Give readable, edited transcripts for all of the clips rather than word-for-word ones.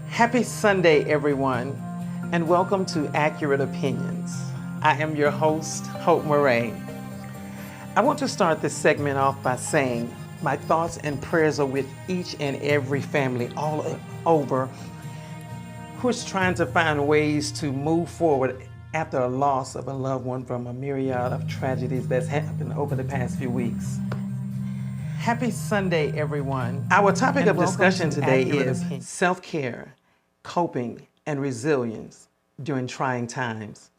Happy Sunday, everyone, and welcome to Accurate Opinions. I am your host, Hope Murray. I want to start this segment off by saying my thoughts and prayers are with each and every family all over who's trying to find ways to move forward after a loss of a loved one from a myriad of tragedies that's happened over the past few weeks. Happy Sunday, everyone. Our topic of discussion today is self-care, coping, and resilience during trying times.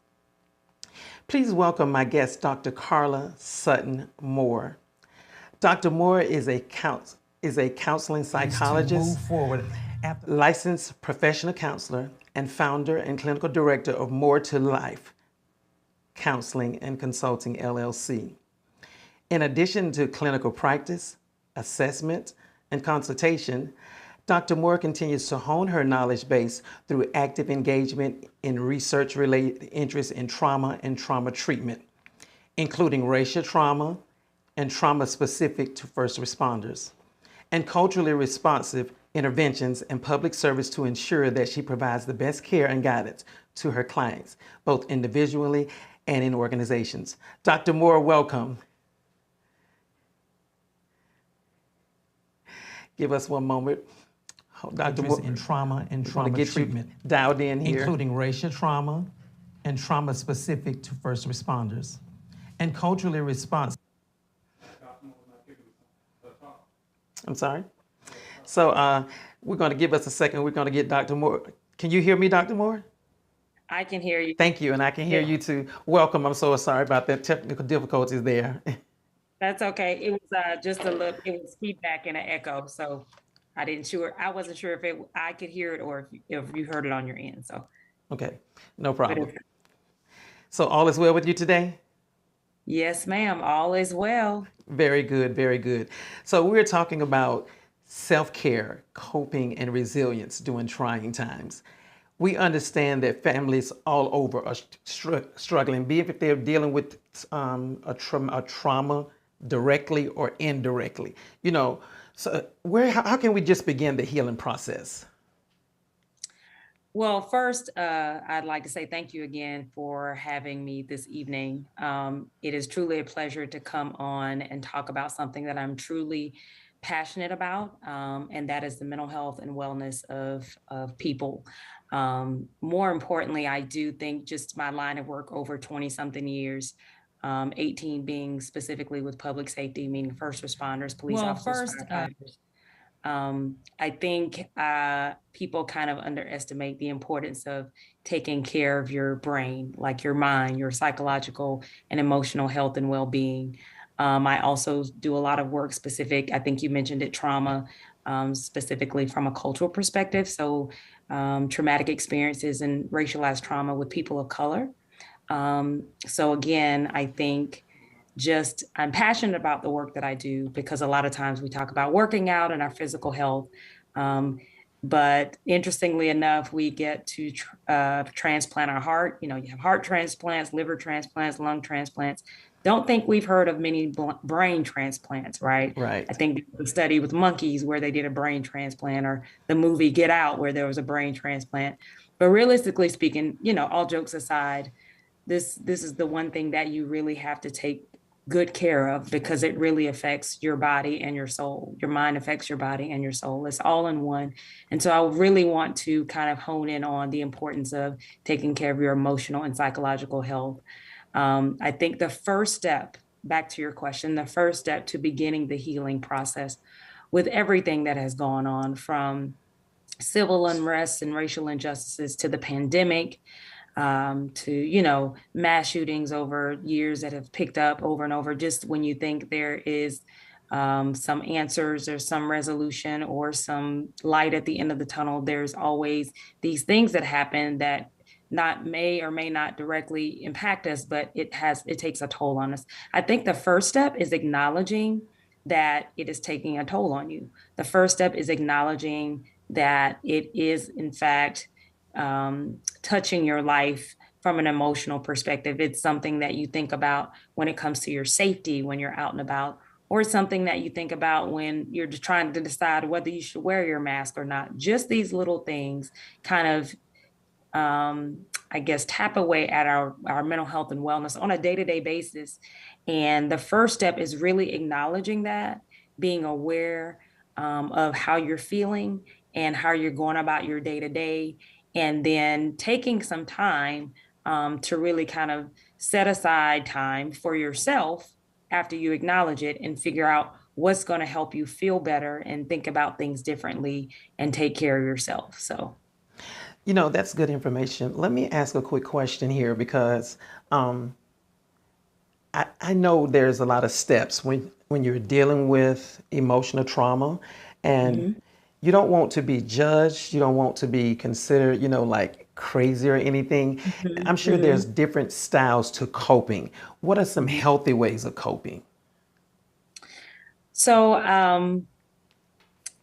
Please welcome my guest, Dr. Carla Sutton Moore. Dr. Moore is a counseling psychologist, licensed professional counselor, and founder and clinical director of More to Life Counseling and Consulting, LLC. In addition to clinical practice, assessment, and consultation, Dr. Moore continues to hone her knowledge base through active engagement in research-related interests in trauma and trauma treatment, including racial trauma and trauma specific to first responders, and culturally responsive interventions and public service to ensure that she provides the best care and guidance to her clients, both individually and in organizations. Dr. Moore, welcome. Give us one moment. Dr. Moore, in trauma and trauma treatment, dialed in here, including racial trauma and trauma specific to first responders, and culturally responsive. I'm sorry. So we're going to give us a second. We're going to get Dr. Moore. Can you hear me, Dr. Moore? I can hear you. Thank you, and I can hear you too. Welcome. I'm so sorry about that technical difficulties there. That's okay. It was just a little. It was feedback and an echo, so I wasn't sure if I could hear it or if you heard it on your end. So okay, no problem. So all is well with you today? Yes, ma'am. All is well. Very good, very good. So we're talking about self-care, coping, and resilience during trying times. We understand that families all over are struggling, be it if they're dealing with a trauma directly or indirectly. You know, so how can we just begin the healing process? Well, first, I'd like to say thank you again for having me this evening. It is truly a pleasure to come on and talk about something that I'm truly passionate about, and that is the mental health and wellness of people. More importantly, I do think just my line of work over 20 something years, 18 being specifically with public safety, meaning first responders, police officers, firefighters. I think people kind of underestimate the importance of taking care of your brain, like your mind, your psychological and emotional health and well-being. I also do a lot of work specific, I think you mentioned it, trauma, specifically from a cultural perspective. So traumatic experiences and racialized trauma with people of color. So again, I think just I'm passionate about the work that I do because a lot of times we talk about working out and our physical health. Um, but interestingly enough, we get to transplant our heart. You know, you have heart transplants, liver transplants, lung transplants. Don't think we've heard of many brain transplants, right? I Right. think the study with monkeys where they did a brain transplant, or the movie Get Out where there was a brain transplant. But realistically speaking, you know, all jokes aside, this is the one thing that you really have to take good care of because it really affects your body and your soul. Your mind affects your body and your soul. It's all in one. And so I really want to kind of hone in on the importance of taking care of your emotional and psychological health. I think the first step, back to your question, the first step to beginning the healing process with everything that has gone on, from civil unrest and racial injustices to the pandemic, to, you know, mass shootings over years that have picked up over and over. Just when you think there is some answers or some resolution or some light at the end of the tunnel, there's always these things that happen that not may or may not directly impact us, but it takes a toll on us. I think the first step is acknowledging that it is taking a toll on you. The first step is acknowledging that it is in fact touching your life from an emotional perspective. It's something that you think about when it comes to your safety when you're out and about, or something that you think about when you're just trying to decide whether you should wear your mask or not. Just these little things kind of I guess, tap away at our mental health and wellness on a day-to-day basis. And the first step is really acknowledging that, being aware of how you're feeling and how you're going about your day-to-day, and then taking some time to really kind of set aside time for yourself after you acknowledge it and figure out what's going to help you feel better and think about things differently and take care of yourself. So You know, that's good information. Let me ask a quick question here because I know there's a lot of steps when you're dealing with emotional trauma, and mhm. you don't want to be judged. You don't want to be considered, you know, like crazy or anything. Mhm, I'm sure there's mhm, different styles to coping. What are some mhm. healthy ways of coping? So,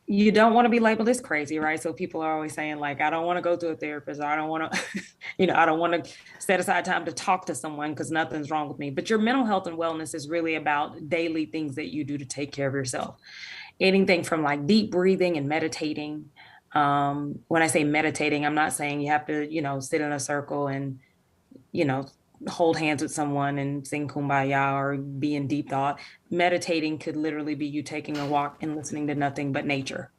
you don't want to be labeled as crazy, right? So people are always saying like, I don't want to go to a therapist, or I don't want to, I don't want to set aside time to talk to someone because nothing's wrong with me. But your mental health and wellness is really about daily things that you do to take care of yourself. Anything from like deep breathing and meditating. When I say meditating, I'm not saying you have to, sit in a circle and, you know, hold hands with someone and sing kumbaya or be in deep thought. Meditating could literally be you taking a walk and listening to nothing but nature.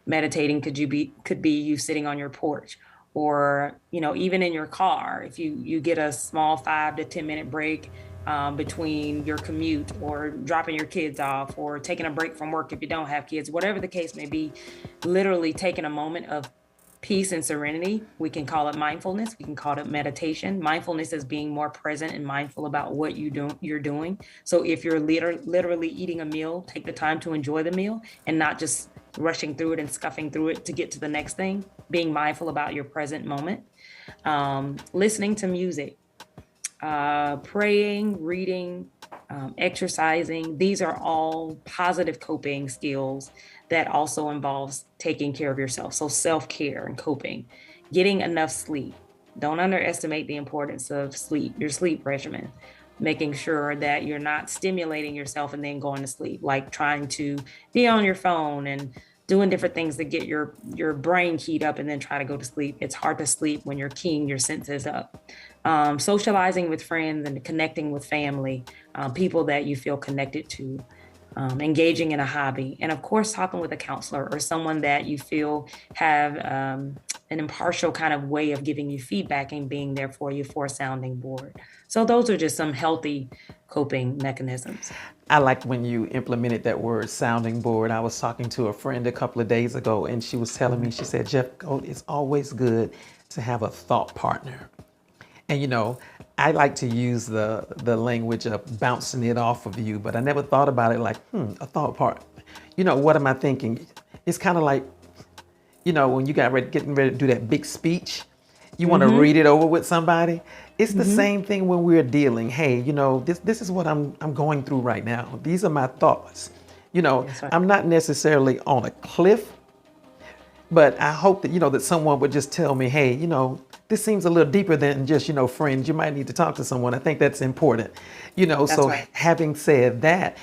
Meditating could be you sitting on your porch, or even in your car, if you get a small 5 to 10 minute break between your commute, or dropping your kids off, or taking a break from work if you don't have kids, whatever the case may be. Literally taking a moment of peace and serenity. We can call it mindfulness. We can call it meditation. Mindfulness is being more present and mindful about what you're doing. So if you're literally eating a meal, take the time to enjoy the meal and not just rushing through it and scuffing through it to get to the next thing. Being mindful about your present moment. Listening to music, praying, reading, exercising. These are all positive coping skills that also involves taking care of yourself. So self-care and coping, getting enough sleep. Don't underestimate the importance of sleep, your sleep regimen. making sure that you're not stimulating yourself and then going to sleep, like trying to be on your phone and doing different things to get your brain keyed up and then try to go to sleep. It's hard to sleep when you're keying your senses up. Socializing with friends and connecting with family, people that you feel connected to, engaging in a hobby, and of course, talking with a counselor or someone that you feel have an impartial kind of way of giving you feedback and being there for you for a sounding board. So those are just some healthy coping mechanisms. I like when you implemented that word sounding board. I was talking to a friend a couple of days ago, and she was telling me, she said, Jeff, it's always good to have a thought partner. And I like to use the language of bouncing it off of you, but I never thought about it like, a thought partner. What am I thinking? It's kind of like, when you getting ready to do that big speech, you want to read it over with somebody. It's the same thing when we're dealing. Hey, this is what I'm going through right now. These are my thoughts. That's right. I'm not necessarily on a cliff, but I hope that, that someone would just tell me, hey, this seems a little deeper than just, friends. You might need to talk to someone. I think that's important. That's So right. having said that,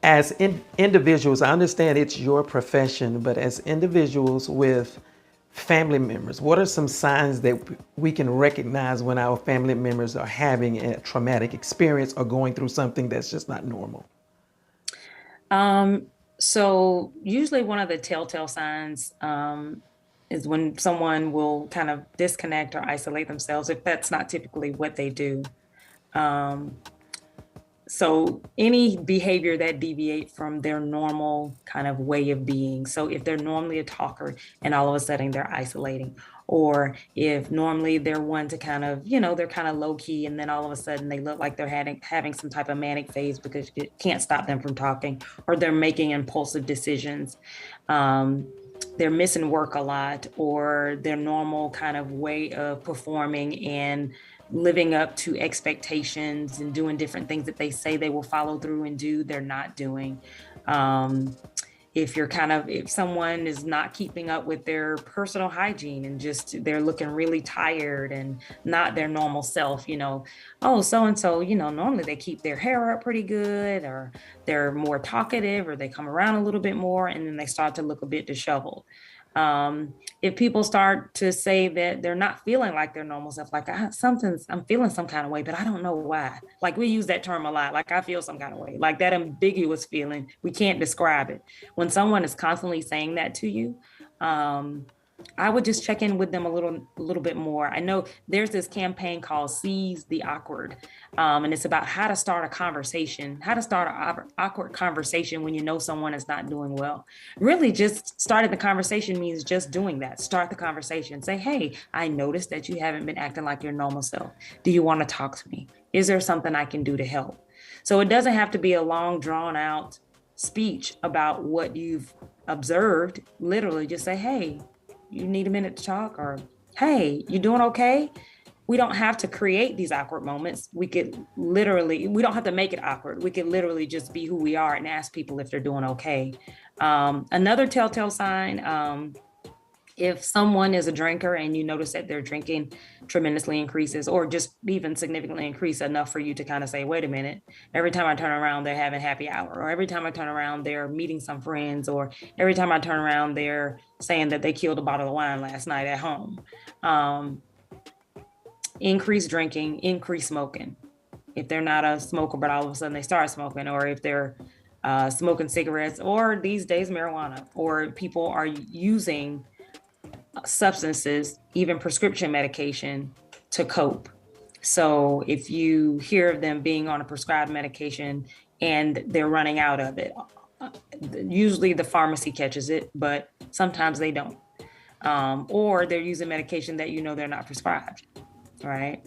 as individuals, I understand it's your profession, but as individuals with family members, what are some signs that we can recognize when our family members are having a traumatic experience or going through something that's just not normal? So usually one of the telltale signs is when someone will kind of disconnect or isolate themselves, if that's not typically what they do. Um, so any behavior that deviate from their normal kind of way of being. So if they're normally a talker and all of a sudden they're isolating, or if normally they're one to kind of, they're kind of low key and then all of a sudden they look like they're having some type of manic phase because you can't stop them from talking, or they're making impulsive decisions. They're missing work a lot, or their normal kind of way of performing and living up to expectations and doing different things that they say they will follow through and do, they're not doing. Um, if someone is not keeping up with their personal hygiene and just they're looking really tired and not their normal self, oh, so and so, normally they keep their hair up pretty good, or they're more talkative, or they come around a little bit more, and then they start to look a bit disheveled. If people start to say that they're not feeling like their normal self, like I'm feeling some kind of way, but I don't know why. Like we use that term a lot, like I feel some kind of way, like that ambiguous feeling. We can't describe it. When someone is constantly saying that to you, I would just check in with them a little bit more. I know there's this campaign called Seize the Awkward, and it's about how to start a conversation, how to start an awkward conversation when you know someone is not doing well. Really, just starting the conversation means just doing that. Start the conversation. Say, hey, I noticed that you haven't been acting like your normal self. Do you want to talk to me? Is there something I can do to help? So it doesn't have to be a long, drawn out speech about what you've observed. Literally, just say, hey, you need a minute to talk, or hey, you doing okay? We don't have to create these awkward moments. We don't have to make it awkward. We could literally just be who we are and ask people if they're doing okay. Another telltale sign, if someone is a drinker and you notice that their drinking tremendously increases, or just even significantly increase enough for you to kind of say, wait a minute, every time I turn around, they're having happy hour, or every time I turn around, they're meeting some friends, or every time I turn around, they're saying that they killed a bottle of wine last night at home. Increased drinking, increased smoking. If they're not a smoker, but all of a sudden they start smoking, or if they're smoking cigarettes, or these days marijuana, or people are using substances, even prescription medication, to cope. So if you hear of them being on a prescribed medication and they're running out of it, usually the pharmacy catches it, but sometimes they don't. Or they're using medication that they're not prescribed, right?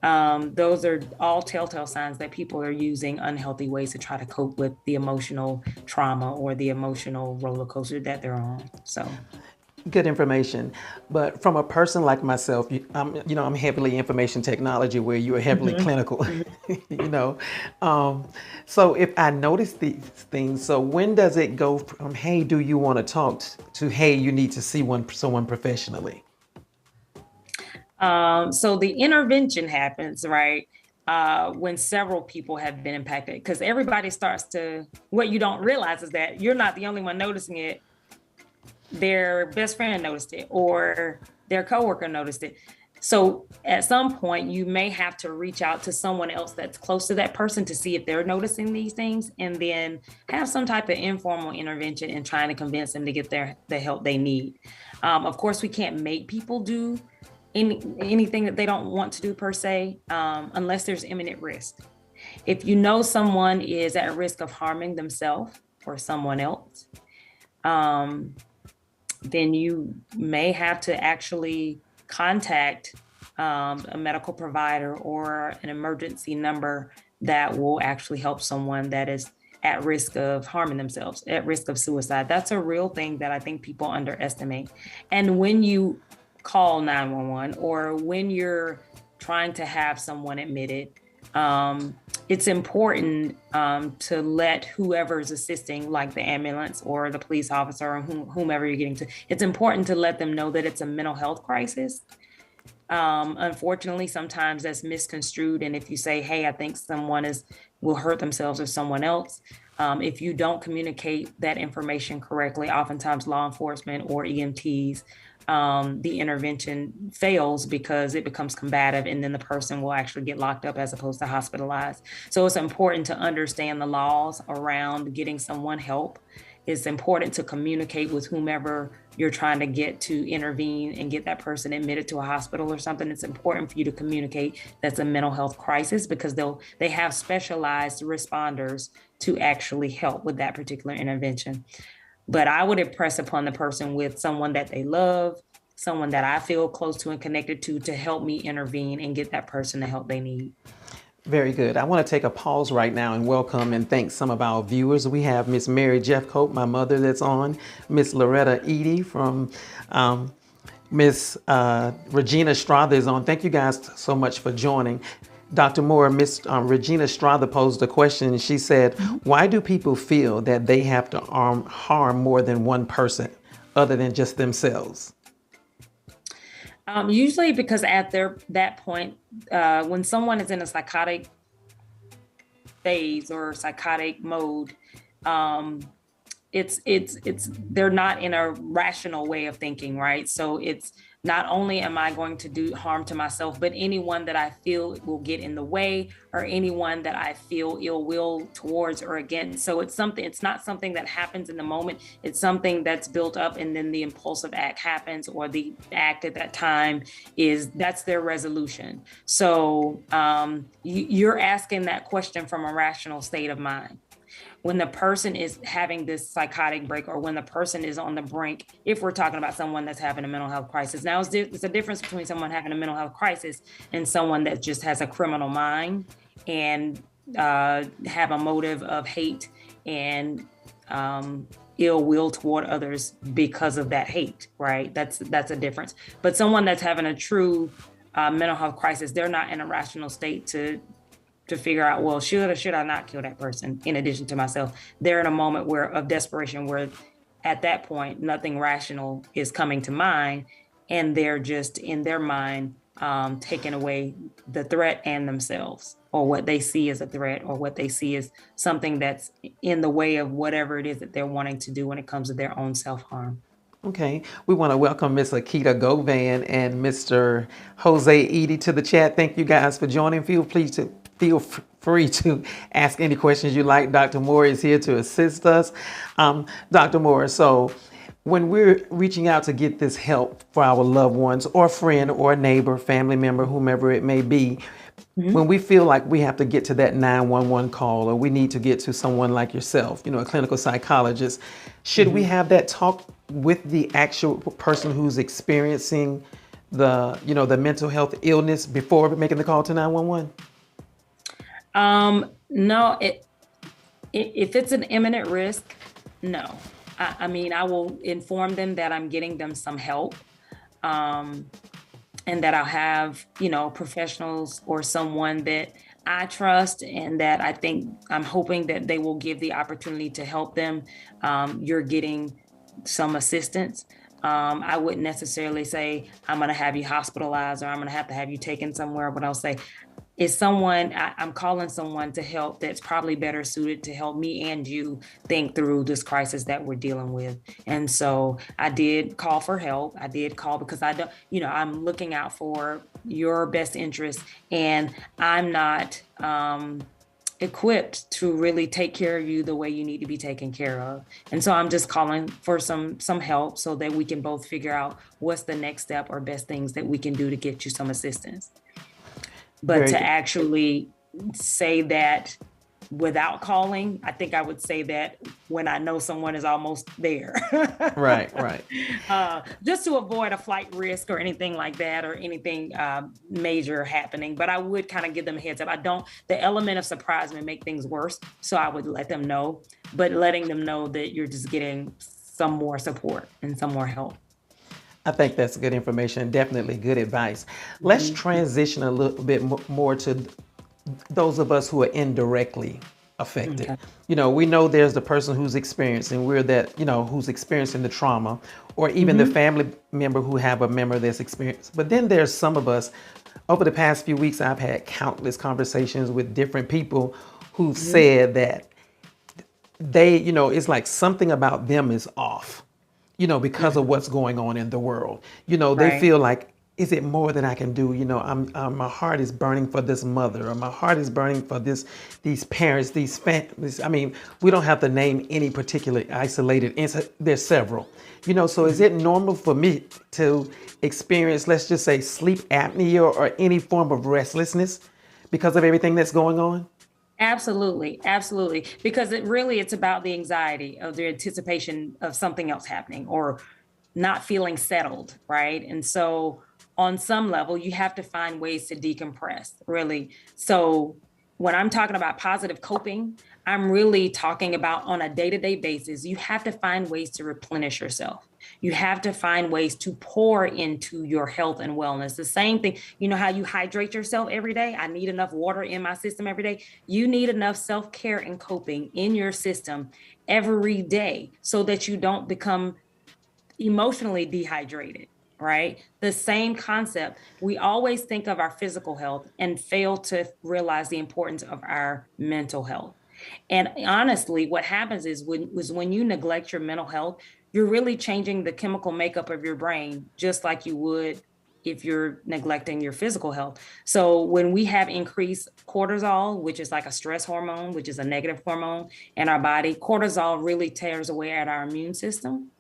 Those are all telltale signs that people are using unhealthy ways to try to cope with the emotional trauma or the emotional roller coaster that they're on. So Good information. But from a person like myself, I'm heavily information technology, where you are heavily clinical, you know. So if I notice these things, so when does it go from, hey, do you want to talk, to, hey, you need to see someone professionally? So the intervention happens, right? when several people have been impacted, because everybody starts to, what you don't realize is that you're not the only one noticing it. Their best friend noticed it, or their coworker noticed it. So at some point, you may have to reach out to someone else that's close to that person to see if they're noticing these things, and then have some type of informal intervention in trying to convince them to get the help they need. Of course, we can't make people do anything that they don't want to do per se, unless there's imminent risk. If you know someone is at risk of harming themselves or someone else, then you may have to actually contact a medical provider or an emergency number that will actually help someone that is at risk of harming themselves, at risk of suicide. That's a real thing that I think people underestimate. And when you call 911, or when you're trying to have someone admitted, it's important to let whoever's assisting, like the ambulance or the police officer or whomever you're getting to, it's important to let them know that it's a mental health crisis. Unfortunately, sometimes that's misconstrued. And if you say, hey, I think someone will hurt themselves or someone else, if you don't communicate that information correctly, oftentimes law enforcement or EMTs, the intervention fails because it becomes combative, and then the person will actually get locked up as opposed to hospitalized. So it's important to understand the laws around getting someone help. It's important to communicate with whomever you're trying to get to intervene and get that person admitted to a hospital or something. It's important for you to communicate that's a mental health crisis, because they have specialized responders to actually help with that particular intervention. But I would impress upon the person with someone that they love, someone that I feel close to and connected to help me intervene and get that person the help they need. Very good. I want to take a pause right now and welcome and thank some of our viewers. We have Miss Mary Jeffcoat, my mother, that's on, Miss Loretta Edie from Miss Regina Strother is on. Thank you guys so much for joining. Dr. Moore, Miss Regina Strother posed a question. She said, why do people feel that they have to harm more than one person other than just themselves? Usually because at that point, when someone is in a psychotic phase or psychotic mode, they're not in a rational way of thinking, right? So it's not only am I going to do harm to myself, but anyone that I feel will get in the way, or anyone that I feel ill will towards or against. So it's not something that happens in the moment. It's something that's built up, and then the impulsive act happens, or the act at that time that's their resolution. So you're asking that question from a rational state of mind. When the person is having this psychotic break, or when the person is on the brink, if we're talking about someone that's having a mental health crisis. Now, it's a difference between someone having a mental health crisis and someone that just has a criminal mind and have a motive of hate and ill will toward others because of that hate, right? That's a difference. But someone that's having a true mental health crisis, they're not in a rational state to figure out, well, should or should I not kill that person in addition to myself? They're in a moment of desperation, where at that point, nothing rational is coming to mind. And they're just in their mind, taking away the threat and themselves, or what they see as a threat, or what they see as something that's in the way of whatever it is that they're wanting to do when it comes to their own self-harm. Okay, we want to welcome Miss Akita Govan and Mr. Jose Edie to the chat. Thank you guys for joining. Feel free to ask any questions you like. Dr. Moore is here to assist us. Dr. Moore, so when we're reaching out to get this help for our loved ones, or friend, or neighbor, family member, whomever it may be, when we feel like we have to get to that 911 call, or we need to get to someone like yourself, a clinical psychologist, should we have that talk with the actual person who's experiencing the mental health illness before making the call to 911? No, if it's an imminent risk, no. I mean, I will inform them that I'm getting them some help, and that I'll have, professionals or someone that I trust and that I'm hoping that they will give the opportunity to help them. You're getting some assistance. I wouldn't necessarily say I'm going to have you hospitalized, or I'm going to have you taken somewhere, but I'll say, is someone I'm calling someone to help that's probably better suited to help me and you think through this crisis that we're dealing with. And so I did call for help. I did call because I don't, I'm looking out for your best interest, and I'm not equipped to really take care of you the way you need to be taken care of. And so I'm just calling for some help so that we can both figure out what's the next step or best things that we can do to get you some assistance. But Very to good. actually say that without calling, I think I would say that when I know someone is almost there. Right, right. Just to avoid a flight risk or anything like that, or anything major happening. But I would kind of give them a heads up. The element of surprise may make things worse. So I would let them know, but letting them know that you're just getting some more support and some more help. I think that's good information, definitely good advice. Let's transition a little bit more to those of us who are indirectly affected. Okay. We know there's the person who's experiencing, we're that, who's experiencing the trauma, or even the family member who have a member that's experienced. But then there's some of us, over the past few weeks, I've had countless conversations with different people who've said that they, it's like something about them is off, because of what's going on in the world. They Right. feel like, is it more than I can do? My heart is burning for this mother, or my heart is burning for these parents, these families. I mean, we don't have to name any particular isolated incident. There's several. So is it normal for me to experience, let's just say, sleep apnea or any form of restlessness because of everything that's going on? Absolutely, absolutely. Because it's about the anxiety of the anticipation of something else happening or not feeling settled, right? And so on some level, you have to find ways to decompress, really. So when I'm talking about positive coping, I'm really talking about on a day-to-day basis, you have to find ways to replenish yourself. You have to find ways to pour into your health and wellness. The same thing, you know how you hydrate yourself every day? I need enough water in my system every day. You need enough self-care and coping in your system every day so that you don't become emotionally dehydrated, right? The same concept. We always think of our physical health and fail to realize the importance of our mental health. And honestly, what happens is when you neglect your mental health, you're really changing the chemical makeup of your brain, just like you would if you're neglecting your physical health. So when we have increased cortisol, which is like a stress hormone, which is a negative hormone in our body, cortisol really tears away at our immune system.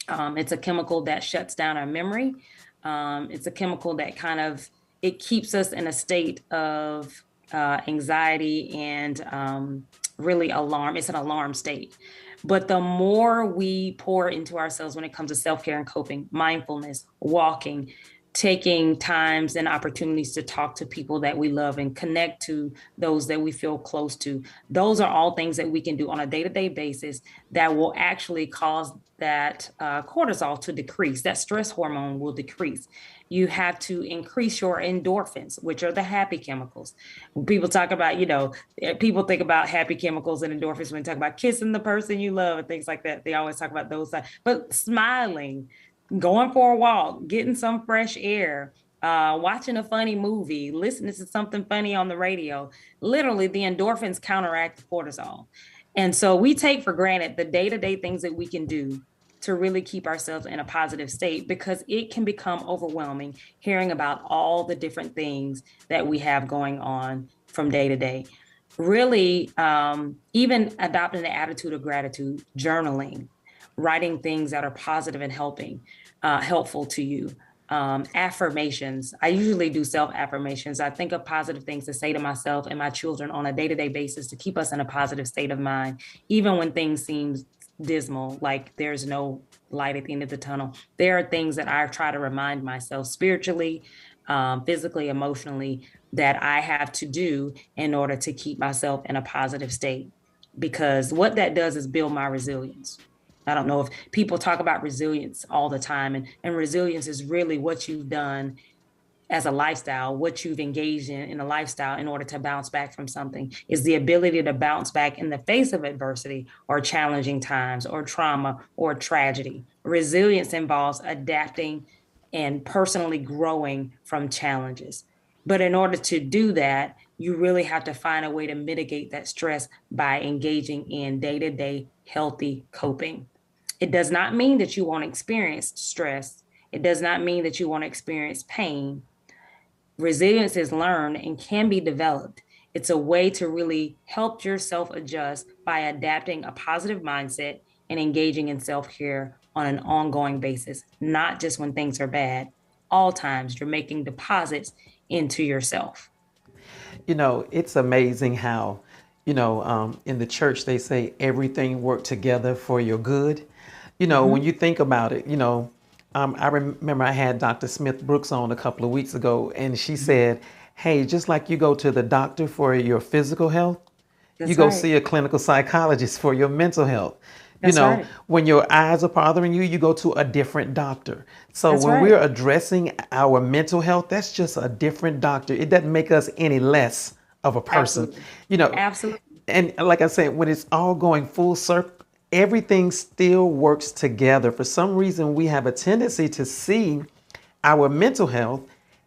It's a chemical that shuts down our memory. It's a chemical that it keeps us in a state of anxiety and really alarm. It's an alarm state. But the more we pour into ourselves when it comes to self-care and coping, mindfulness, walking, taking times and opportunities to talk to people that we love and connect to those that we feel close to. Those are all things that we can do on a day-to-day basis that will actually cause that cortisol to decrease. That stress hormone will decrease. You have to increase your endorphins, which are the happy chemicals. When people talk about, people think about happy chemicals and endorphins when they talk about kissing the person you love and things like that. They always talk about those. But smiling, going for a walk, getting some fresh air, watching a funny movie, listening to something funny on the radio, literally the endorphins counteract the cortisol. And so we take for granted the day-to-day things that we can do to really keep ourselves in a positive state, because it can become overwhelming hearing about all the different things that we have going on from day to day. Really, even adopting the attitude of gratitude, journaling, writing things that are positive and helpful to you. Affirmations. I usually do self affirmations. I think of positive things to say to myself and my children on a day-to-day basis to keep us in a positive state of mind, even when things seem dismal, like there's no light at the end of the tunnel. There are things that I try to remind myself spiritually, physically, emotionally, that I have to do in order to keep myself in a positive state. Because what that does is build my resilience. I don't know if people talk about resilience all the time, and resilience is really what you've done as a lifestyle, what you've engaged in a lifestyle in order to bounce back from something, is the ability to bounce back in the face of adversity or challenging times or trauma or tragedy. Resilience involves adapting and personally growing from challenges. But in order to do that, you really have to find a way to mitigate that stress by engaging in day-to-day healthy coping. It does not mean that you won't experience stress. It does not mean that you won't experience pain. Resilience is learned and can be developed. It's a way to really help yourself adjust by adapting a positive mindset and engaging in self care on an ongoing basis, not just when things are bad. All times you're making deposits into yourself. It's amazing how, in the church they say everything worked together for your good. When Mm-hmm. you think about it, I remember I had Dr. Smith Brooks on a couple of weeks ago, and she said, hey, just like you go to the doctor for your physical health, you That's go right. see a clinical psychologist for your mental health. That's right. When your eyes are bothering you, you go to a different doctor. So That's when right. we're addressing our mental health, that's just a different doctor. It doesn't make us any less of a person. Absolutely. You know, Absolutely. and like I said, when it's all going full circle, everything still works together. For some reason, we have a tendency to see our mental health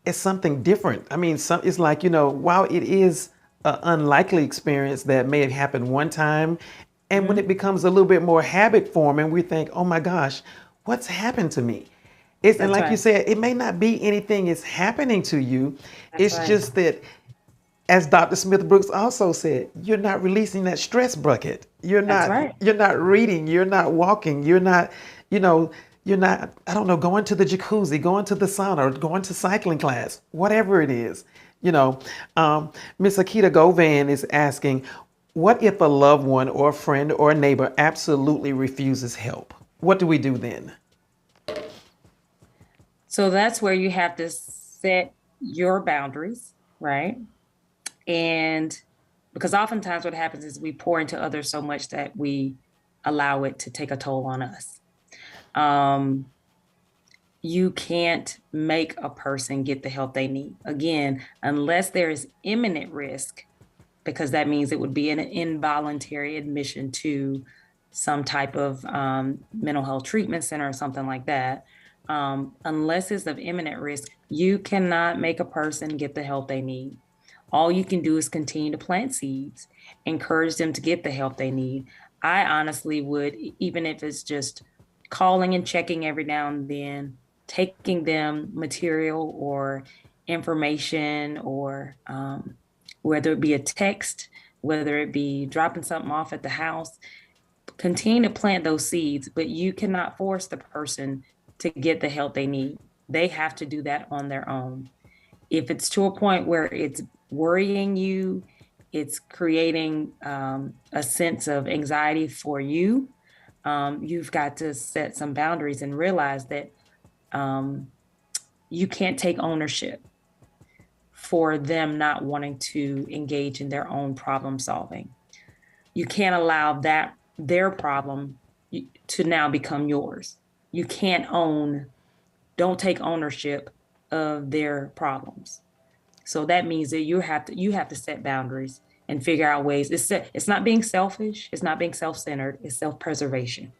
as something different. I mean, it's like, while it is an unlikely experience that may have happened one time, and when it Mhm. becomes a little bit more habit forming, we think, oh my gosh, what's happened to me? And That's like you right. said, it may not be anything is happening to you. That's It's right. just that, as Dr. Smith Brooks also said, you're not releasing that stress bucket. You're That's not right. you're not reading, you're not walking, you're not, you know, you're not, I don't know, going to the jacuzzi, going to the sauna, or going to cycling class, whatever it is. You know, Miss Akita Govan is asking, what if a loved one or a friend or a neighbor absolutely refuses help? What do we do then? So that's where you have to set your boundaries, right? And because oftentimes what happens is we pour into others so much that we allow it to take a toll on us. Um, you can't make a person get the help they need. Again, unless there is imminent risk, because that means it would be an involuntary admission to some type of mental health treatment center or something like that. Unless it's of imminent risk, you cannot make a person get the help they need. All you can do is continue to plant seeds, encourage them to get the help they need. I honestly would, even if it's just calling and checking every now and then, taking them material or information, or whether it be a text, whether it be dropping something off at the house, continue to plant those seeds, but you cannot force the person to get the help they need. They have to do that on their own. If it's to a point where it's worrying you, it's creating a sense of anxiety for you, you've got to set some boundaries and realize that um, you can't take ownership for them not wanting to engage in their own problem solving. You can't allow that their problem to now become yours. You can't don't take ownership of their problems. So that means that you have to set boundaries and figure out ways. It's not being selfish. It's not being self-centered. It's self-preservation.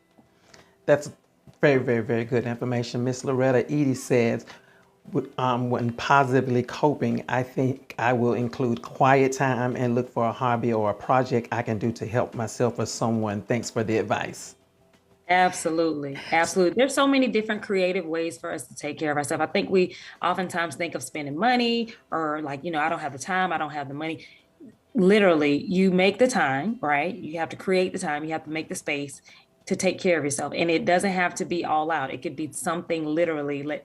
That's very, very, very good information. Miss Loretta Edie says, when positively coping, I think I will include quiet time and look for a hobby or a project I can do to help myself or someone. Thanks for the advice. Absolutely. Absolutely. There's so many different creative ways for us to take care of ourselves. I think we oftentimes think of spending money, or like, I don't have the time, I don't have the money. Literally, you make the time, right? You have to create the time, you have to make the space to take care of yourself. And it doesn't have to be all out. It could be something literally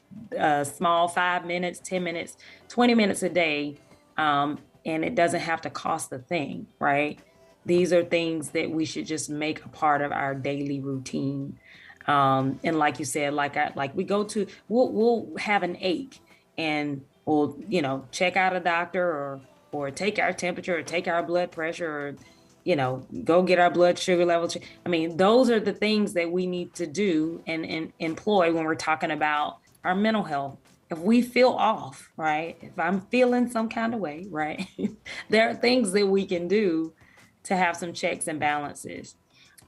small, 5 minutes, 10 minutes, 20 minutes a day. And it doesn't have to cost a thing, right? These are things that we should just make a part of our daily routine. And like you said, like we go to, we'll have an ache, and we'll, check out a doctor, or take our temperature, or take our blood pressure, or go get our blood sugar level. I mean, those are the things that we need to do and employ when we're talking about our mental health. If we feel off, right? If I'm feeling some kind of way, right? There are things that we can do to have some checks and balances.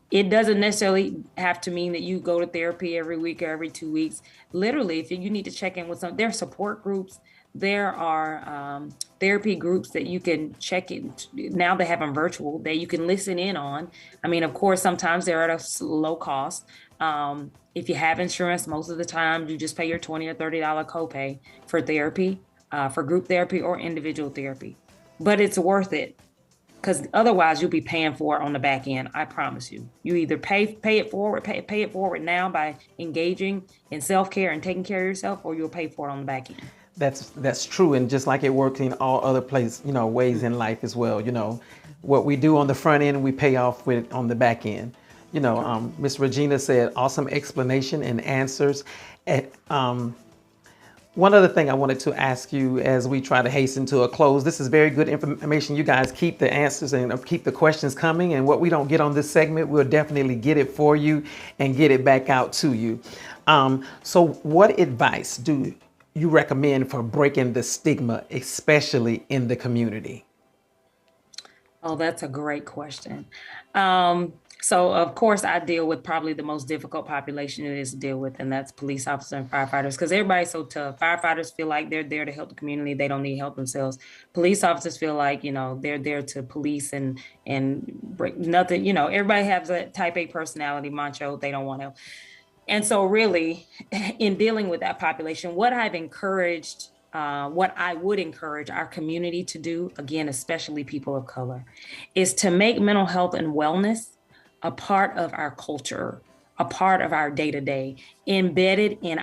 It doesn't necessarily have to mean that you go to therapy every week or every 2 weeks. Literally, if you need to check in with there are support groups. There are therapy groups that you can check in. Now they have them virtual that you can listen in on. I mean, of course, sometimes they're at a low cost. If you have insurance, most of the time you just pay your $20 or $30 copay for therapy, for group therapy or individual therapy. But it's worth it because otherwise you'll be paying for it on the back end. I promise you. You either pay it forward, pay it forward now by engaging in self-care and taking care of yourself, or you'll pay for it on the back end. That's true, and just like it works in all other ways in life as well. What we do on the front end, we pay off with on the back end. Miss Regina said, awesome explanation and answers. One other thing I wanted to ask you as we try to hasten to a close. This is very good information. You guys keep the answers and keep the questions coming. And what we don't get on this segment, we'll definitely get it for you and get it back out to you. So what advice do you recommend for breaking the stigma, especially in the community? Oh, that's a great question. So of course I deal with probably the most difficult population it is to deal with, and that's police officers and firefighters, because everybody's so tough. Firefighters feel like they're there to help the community. They don't need help themselves. Police officers feel like, they're there to police and break nothing. Everybody has a type A personality, macho, they don't want help. And so really in dealing with that population, what I would encourage our community to do, again, especially people of color, is to make mental health and wellness a part of our culture, a part of our day-to-day, embedded in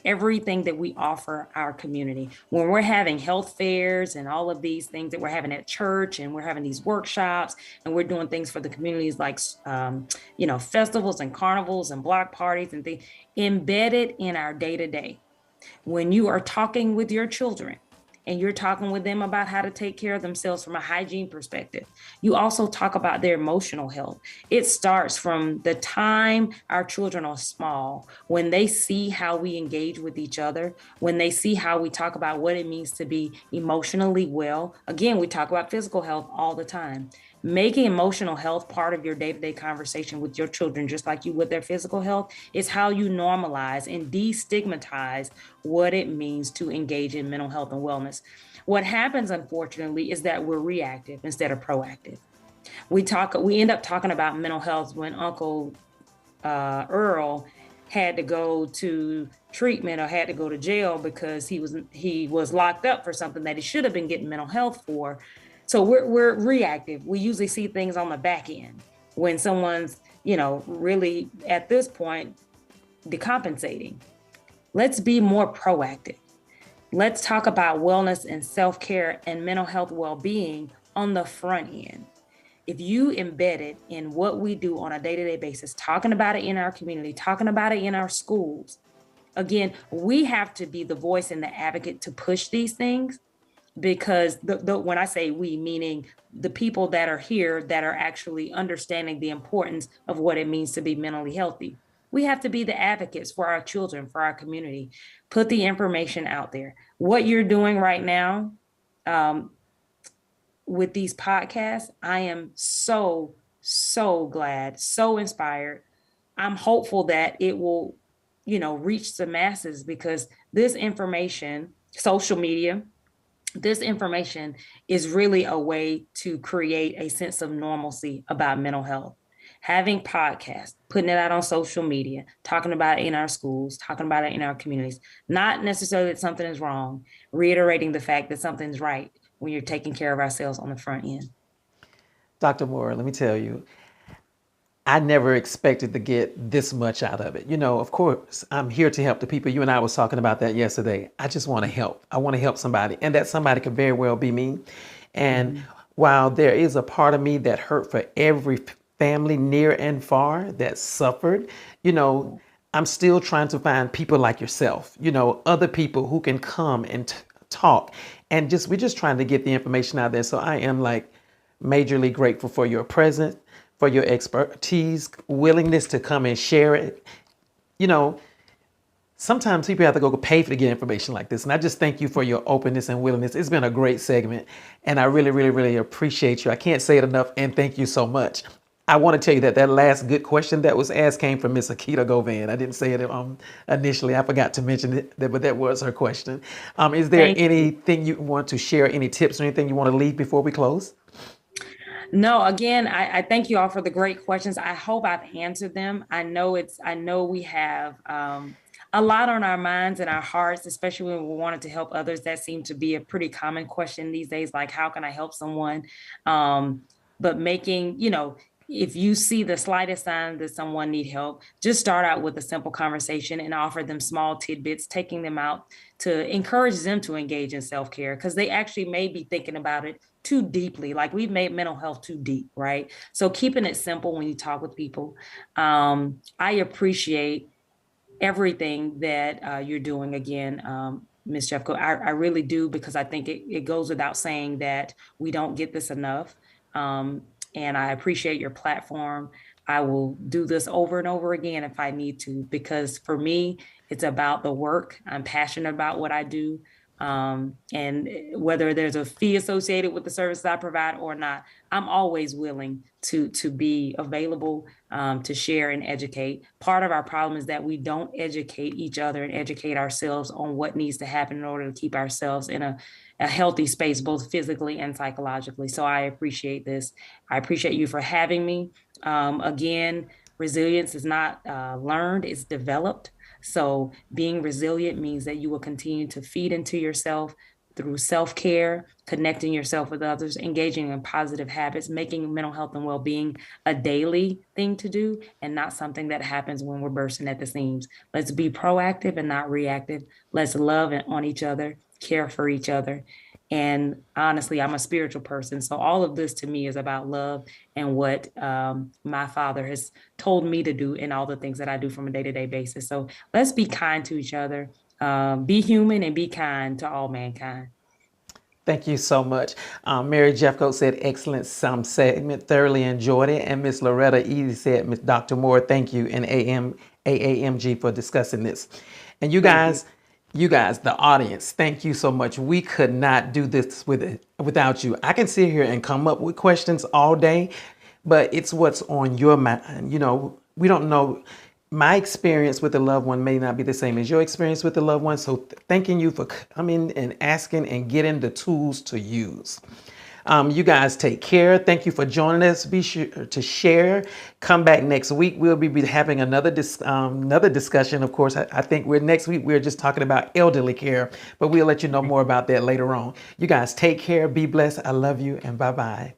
everything that we offer our community. When we're having health fairs and all of these things that we're having at church, and we're having these workshops, and we're doing things for the communities like, festivals and carnivals and block parties and things, embedded in our day-to-day. When you are talking with your children, and you're talking with them about how to take care of themselves from a hygiene perspective, you also talk about their emotional health. It starts from the time our children are small, when they see how we engage with each other, when they see how we talk about what it means to be emotionally well. Again, we talk about physical health all the time. Making emotional health part of your day-to-day conversation with your children, just like you would their physical health, is how you normalize and destigmatize what it means to engage in mental health and wellness. What happens, unfortunately, is that we're reactive instead of proactive. We end up talking about mental health when Uncle Earl had to go to treatment or had to go to jail because he was locked up for something that he should have been getting mental health for. So we're reactive. We usually see things on the back end when someone's, really at this point decompensating. Let's be more proactive. Let's talk about wellness and self-care and mental health well-being on the front end. If you embed it in what we do on a day-to-day basis, talking about it in our community, talking about it in our schools, again, we have to be the voice and the advocate to push these things. Because when I say we, meaning the people that are here that are actually understanding the importance of what it means to be mentally healthy. We have to be the advocates for our children, for our community, put the information out there. What you're doing right now with these podcasts, I am so, so glad, so inspired. I'm hopeful that it will, reach the masses, because this information, social media, this information is really a way to create a sense of normalcy about mental health. Having podcasts, putting it out on social media, talking about it in our schools, talking about it in our communities, not necessarily that something is wrong, reiterating the fact that something's right when you're taking care of ourselves on the front end. Dr. Moore, let me tell you, I never expected to get this much out of it. Of course, I'm here to help the people. You and I was talking about that yesterday. I just want to help. I want to help somebody. And that somebody could very well be me. And while there is a part of me that hurt for every family near and far that suffered, I'm still trying to find people like yourself, other people who can come and talk. And we're just trying to get the information out there. So I am majorly grateful for your presence, for your expertise, willingness to come and share it. Sometimes people have to go pay to get information like this. And I just thank you for your openness and willingness. It's been a great segment. And I really, really, really appreciate you. I can't say it enough. And thank you so much. I want to tell you that that last good question that was asked came from Miss Akita Govan. I didn't say it initially. I forgot to mention it, but that was her question. Is there Thank you. anything you want to share, any tips or anything you want to leave before we close? No, again, I thank you all for the great questions. I hope I've answered them. I know we have a lot on our minds and our hearts, especially when we wanted to help others. That seemed to be a pretty common question these days, like how can I help someone? But making, if you see the slightest sign that someone need help, just start out with a simple conversation and offer them small tidbits, taking them out to encourage them to engage in self-care because they actually may be thinking about it too deeply. Like we've made mental health too deep, right? So keeping it simple when you talk with people. I appreciate everything that you're doing again, Ms. Jeffco. I really do because I think it goes without saying that we don't get this enough. Um, and I appreciate your platform. I will do this over and over again if I need to, because for me, it's about the work. I'm passionate about what I do. And whether there's a fee associated with the services I provide or not, I'm always willing to be available to share and educate. Part of our problem is that we don't educate each other and educate ourselves on what needs to happen in order to keep ourselves in a healthy space, both physically and psychologically. So I appreciate this. I appreciate you for having me. Again, resilience is not learned, it's developed. So being resilient means that you will continue to feed into yourself through self-care, connecting yourself with others, engaging in positive habits, making mental health and well-being a daily thing to do and not something that happens when we're bursting at the seams. Let's be proactive and not reactive. Let's love on each other, care for each other. And honestly, I'm a spiritual person. So all of this to me is about love and what my father has told me to do and all the things that I do from a day-to-day basis. So let's be kind to each other, be human and be kind to all mankind. Thank you so much. Mary Jeffcoat said, excellent segment, thoroughly enjoyed it. And Miss Loretta Easy said, Miss Dr. Moore, thank you, and AAMG for discussing this. And Thank you. you guys, the audience, thank you so much. We could not do this without you. I can sit here and come up with questions all day, but it's what's on your mind. We don't know. My experience with a loved one may not be the same as your experience with a loved one. So thanking you for coming and asking and getting the tools to use. You guys take care. Thank you for joining us. Be sure to share. Come back next week. We'll be having another discussion. Of course, I think next week we're just talking about elderly care, but we'll let you know more about that later on. You guys take care. Be blessed. I love you, and bye-bye.